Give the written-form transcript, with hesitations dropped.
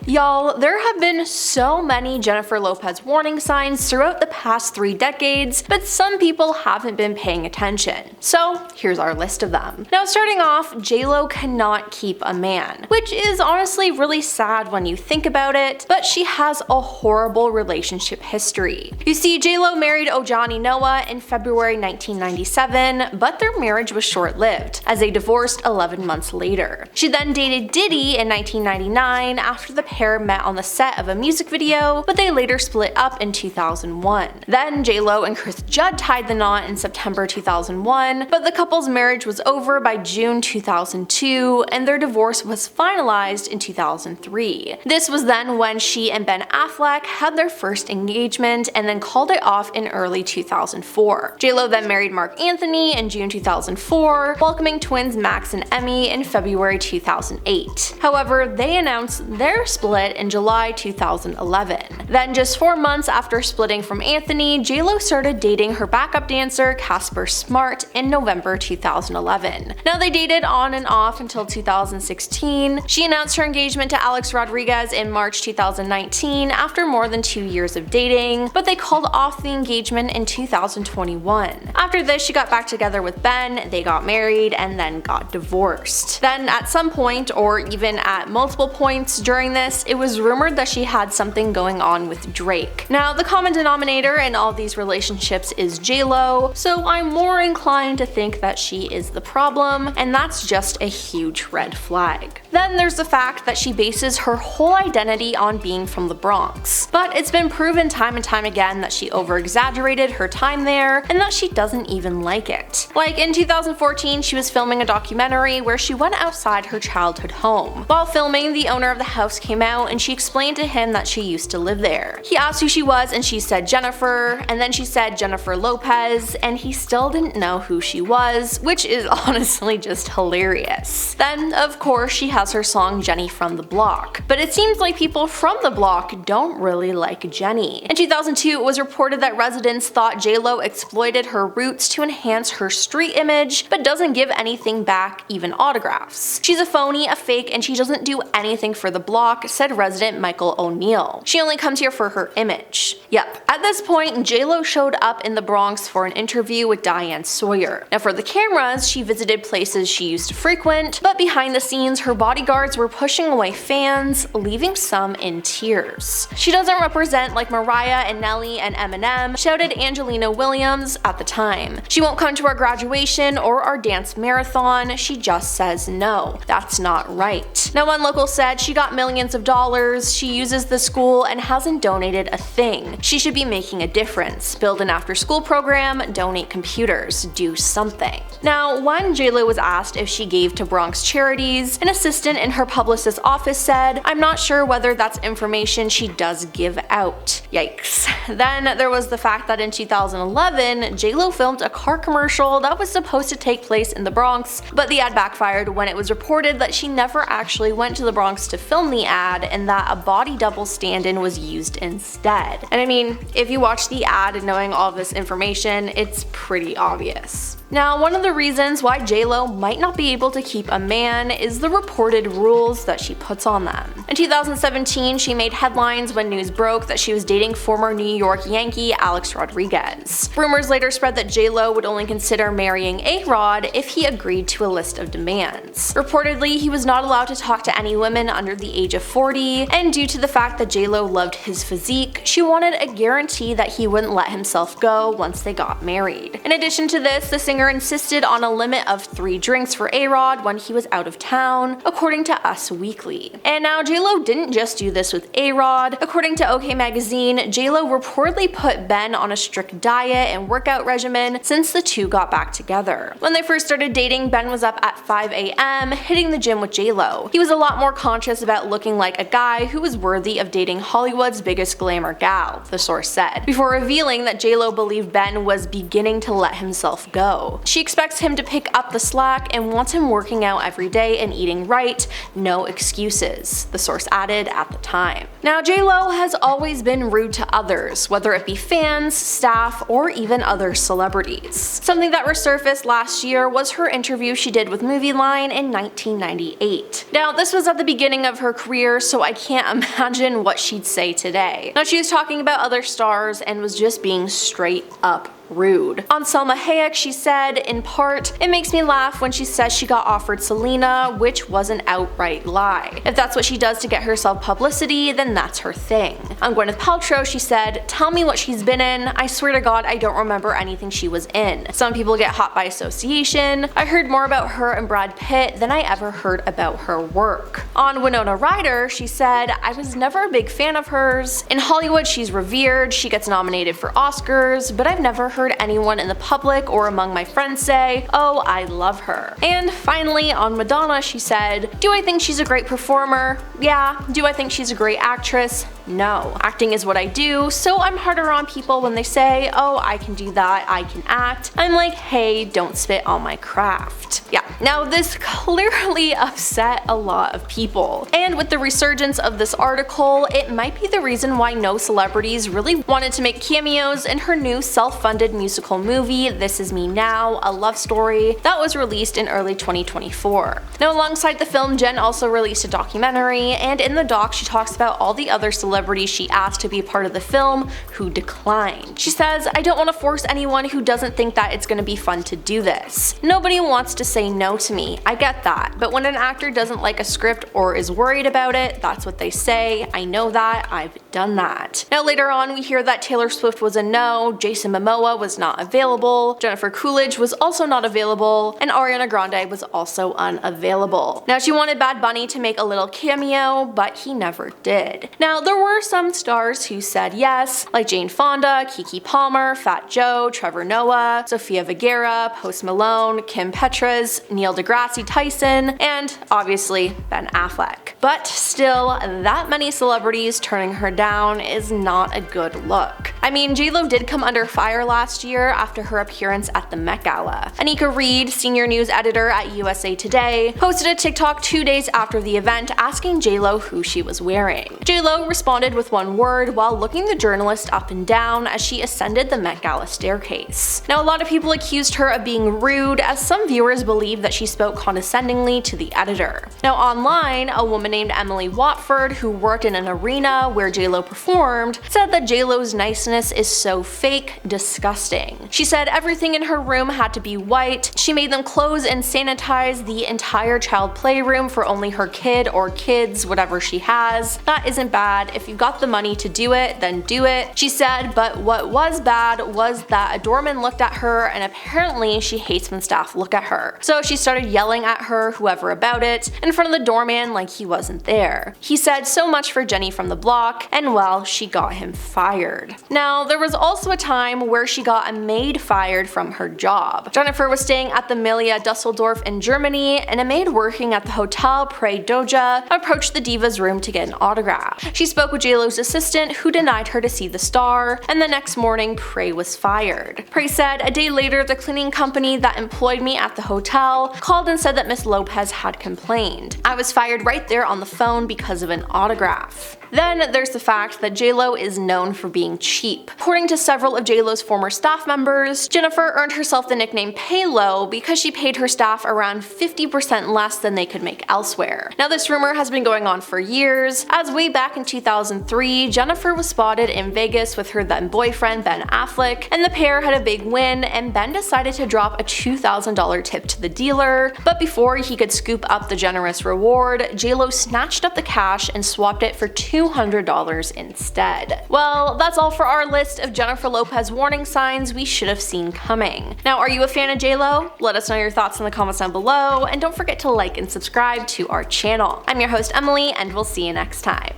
Y'all, there have been so many Jennifer Lopez warning signs throughout the past 3 decades, but some people haven't been paying attention. So here's our list of them. Now starting off, JLo cannot keep a man, which is honestly really sad when you think about it, but she has a horrible relationship history. You see, JLo married Ojani Noah in February 1997, but their marriage was short-lived, as they divorced 11 months later. She then dated Diddy in 1999 after the pair met on the set of a music video, but they later split up in 2001. Then JLo and Chris Judd tied the knot in September 2001, but the couple's marriage was over by June 2002, and their divorce was finalized in 2003. This was then when she and Ben Affleck had their first engagement and then called it off in early 2004. JLo then married Mark Anthony in June 2004, welcoming twins Max and Emmy in February 2008. However, they announced their split in July 2011. Then just 4 months after splitting from Anthony, JLo started dating her backup dancer Casper Smart in November 2011. Now they dated on and off until 2016. She announced her engagement to Alex Rodriguez in March 2019 after more than 2 years of dating, but they called off the engagement in 2021. After this, she got back together with Ben, they got married, and then got divorced. Then at some point, or even at multiple points during this, it was rumored that she had something going on with Drake. Now, the common denominator in all these relationships is JLo, so I'm more inclined to think that she is the problem, and that's just a huge red flag. Then there's the fact that she bases her whole identity on being from the Bronx, but it's been proven time and time again that she over-exaggerated her time there and that she doesn't even like it. Like in 2014, she was filming a documentary where she went outside her childhood home. While filming, the owner of the house came out and she explained to him that she used to live there. He asked who she was and she said Jennifer, and then she said Jennifer Lopez, and he still didn't know who she was, which is honestly just hilarious. Then, of course, she has her song Jenny from the Block, but it seems like people from the block don't really like Jenny. In 2002, it was reported that residents thought JLo exploited her roots to enhance her street image, but doesn't give anything back, even autographs. She's a phony, a fake, and she doesn't do anything for the block, said resident Michael O'Neill. She only comes here for her image. Yep, at this point, JLo showed up in the Bronx for an interview with Diane Sawyer. Now for the cameras, she visited places she used to frequent, but behind the scenes, her bodyguards were pushing away fans, leaving some in tears. She doesn't represent like Mariah and Nelly and Eminem, shouted Angelina Williams at the time. She won't come to our graduation or our dance marathon, she just says no. That's not right. Now one local said she got millions of dollars, she uses the school and hasn't donated a thing. She should be making a difference. Build an after-school program, donate computers, do something. Now, when JLo was asked if she gave to Bronx charities, an assistant in her publicist's office said, "I'm not sure whether that's information she does give out." Yikes. Then there was the fact that in 2011, JLo filmed a car commercial that was supposed to take place in the Bronx, but the ad backfired when it was reported that she never actually went to the Bronx to film the ad and that a body double stand-in was used instead. And I mean, if you watch the ad and knowing all this information, it's pretty obvious. Now, one of the reasons why JLo might not be able to keep a man is the reported rules that she puts on them. In 2017, she made headlines when news broke that she was dating former New York Yankee Alex Rodriguez. Rumors later spread that JLo would only consider marrying A-Rod if he agreed to a list of demands. Reportedly, he was not allowed to talk to any women under the age of 40, and due to the fact that JLo loved his physique, she wanted a guarantee that he wouldn't let himself go once they got married. In addition to this, the singer insisted on a limit of 3 drinks for A-Rod when he was out of town, according to Us Weekly. And now JLo didn't just do this with A-Rod. According to OK Magazine, JLo reportedly put Ben on a strict diet and workout regimen since the two got back together. When they first started dating, Ben was up at 5 a.m. hitting the gym with JLo. He was a lot more conscious about looking like a guy who was worthy of dating Hollywood's biggest glamour gal, the source said, before revealing that JLo believed Ben was beginning to let himself go. She expects him to pick up the slack and wants him working out every day and eating right, no excuses, the source added at the time. Now, JLo has always always been rude to others, whether it be fans, staff, or even other celebrities. Something that resurfaced last year was her interview she did with Movie Line in 1998. Now, this was at the beginning of her career, so I can't imagine what she'd say today. Now, she was talking about other stars and was just being straight up rude. On Salma Hayek, she said, in part, "It makes me laugh when she says she got offered Selena, which was an outright lie. If that's what she does to get herself publicity, then that's her thing." On Gwyneth Paltrow, she said, "Tell me what she's been in. I swear to God, I don't remember anything she was in. Some people get hot by association. I heard more about her and Brad Pitt than I ever heard about her work." On Winona Ryder, she said, "I was never a big fan of hers. In Hollywood, she's revered, she gets nominated for Oscars, but I've never heard anyone in the public or among my friends say, 'Oh, I love her.'" And finally, on Madonna, she said, "Do I think she's a great performer? Yeah. Do I think she's a great actress? No. Acting is what I do, so I'm harder on people when they say, 'Oh, I can do that, I can act.' I'm like, hey, don't spit on my craft." Yeah, now this clearly upset a lot of people. And with the resurgence of this article, it might be the reason why no celebrities really wanted to make cameos in her new self-funded musical movie, This Is Me Now, a love story, that was released in early 2024. Now, alongside the film, Jen also released a documentary, and in the doc she talks about all the other celebrities she asked to be a part of the film who declined. She says, "I don't want to force anyone who doesn't think that it's going to be fun to do this. Nobody wants to say no to me, I get that, but when an actor doesn't like a script or is worried about it, that's what they say. I know that, I've done that." Now later on we hear that Taylor Swift was a no, Jason Momoa was not available, Jennifer Coolidge was also not available, and Ariana Grande was also unavailable. Now she wanted Bad Bunny to make a little cameo, but he never did. Now there were some stars who said yes, like Jane Fonda, Keke Palmer, Fat Joe, Trevor Noah, Sofia Vergara, Post Malone, Kim Petras, Neil deGrasse Tyson, and obviously Ben Affleck. But still, that many celebrities turning her down is not a good look. I mean, J-Lo did come under fire last year after her appearance at the Met Gala. Anika Reed, senior news editor at USA Today, posted a TikTok 2 days after the event asking J-Lo who she was wearing. J-Lo responded with one word while looking the journalist up and down as she ascended the Met Gala staircase. Now, a lot of people accused her of being rude, as some viewers believe that she spoke condescendingly to the editor. Now online, a woman named Emily Watford, who worked in an arena where J-Lo performed, said that J-Lo's niceness is so fake, disgusting. She said everything in her room had to be white, she made them close and sanitize the entire child playroom for only her kid or kids, whatever she has. That isn't bad. If you've got the money to do it, then do it. She said, but what was bad was that a doorman looked at her, and apparently she hates when staff look at her. So she started yelling at her, whoever about it, in front of the doorman like he wasn't there. He said so much for Jenny from the block, and well, she got him fired. Now, there was also a time where she got a maid fired from her job. Jennifer was staying at the Melia Dusseldorf in Germany, and a maid working at the Hotel Pré Doja approached the diva's room to get an autograph. She spoke with J-Lo's assistant, who denied her to see the star, and the next morning Pré was fired. Pré said, "A day later, the cleaning company that employed me at the hotel called and said that Miss Lopez had complained. I was fired right there on the phone because of an autograph." Then there's the fact that J-Lo is known for being cheap. According to several of J-Lo's former staff members, Jennifer earned herself the nickname Pay Low because she paid her staff around 50% less than they could make elsewhere. Now, this rumor has been going on for years, as way back in 2003, Jennifer was spotted in Vegas with her then boyfriend Ben Affleck, and the pair had a big win, and Ben decided to drop a $2,000 tip to the dealer. But before he could scoop up the generous reward, J-Lo snatched up the cash and swapped it for $200 instead. Well, that's all for our list of Jennifer Lopez warning signs we should have seen coming. Now, are you a fan of J-Lo? Let us know your thoughts in the comments down below, and don't forget to like and subscribe to our channel. I'm your host Emily, and we'll see you next time.